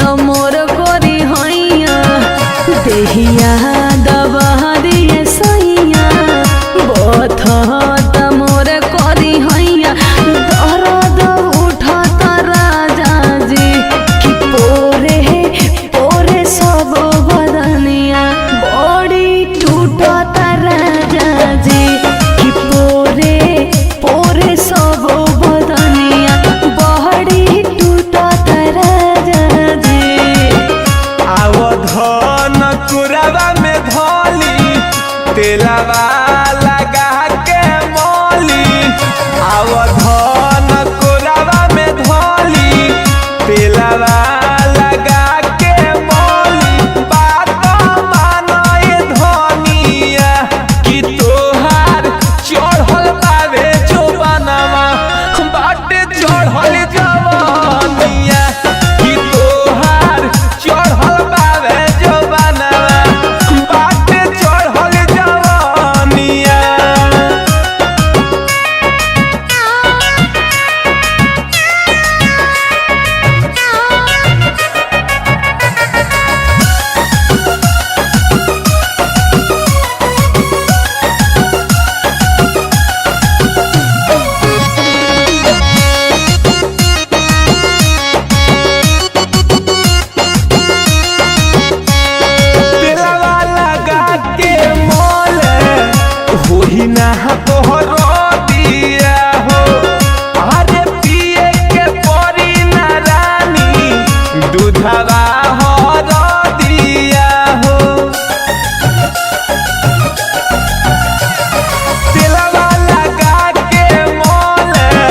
तो मोर कोरी हैया देहिया दबा दिए सैया बथा तो मोर कोरी हैया दर्द उठत राजा जी कि पोरे पोरे सब बदनिया बड़ी टूटत राजा जी कि पोरे पोरे सब बदनिया बड़ी टूटत राजा जी। आवधन कुरावा में धोली तेलावा लगा के मोली आवधन कुरावा में धोली तेलावा लगा के मोली बात मानो ये धनिया कि तोहार चढ़ल बावे जो बनवा बाटे चढ़ल जवानिया कि तोहार चढ़ल बावे जो बनवा बाटे चढ़ल जवानिया। तेलवा लगा के मोले होही ना तोहरो दिया हो अरे पिए के परी ना रानी दूधवा हो दिया हो तेलवा लगा के मोले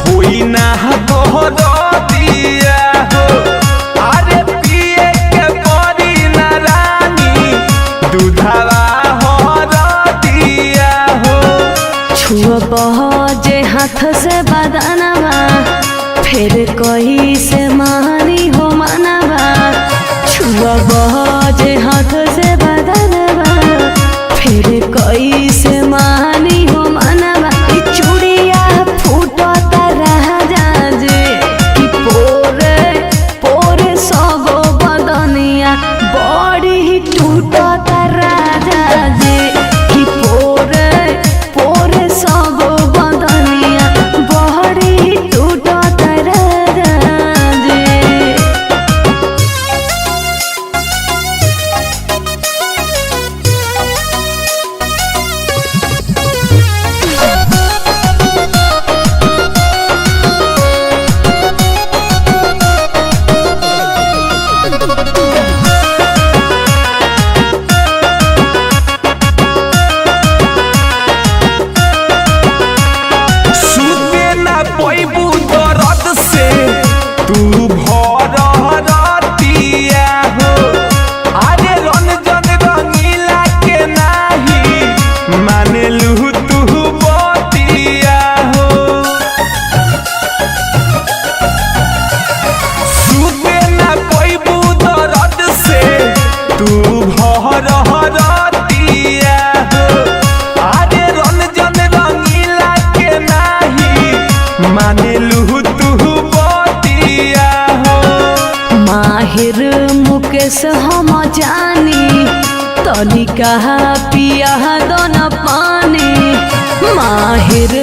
होई ना तोहरो दिया हो अरे पिए के परी ना रानी दूधवा हो दिया हो। छुअब जे हाथ से बदनवा फिर कोई से मारी हो मनवा छुअब जे हाथ से बदनवा फिर कोई से मारी हो मनवा ई चूड़िया फूटत राजा जी कि पोरे पोरे सब बदनिया बड़ी टूटत राजा जी कि पोरे पोरे सब बदनिया बड़ी टूटत राजा जी। सुते ना पैबू दर्द से तू भर रतिया हो अरे रंजन रंगीला के नाही मानेलू तू बतिया हो सुते ना पैबू दर्द से तू भर रतिया हो अरे रंजन रंगीला के नाही मानेलू तू बतिया हो। माहिर मुकेश हम जानी तनिका पिया दन पानी माहिर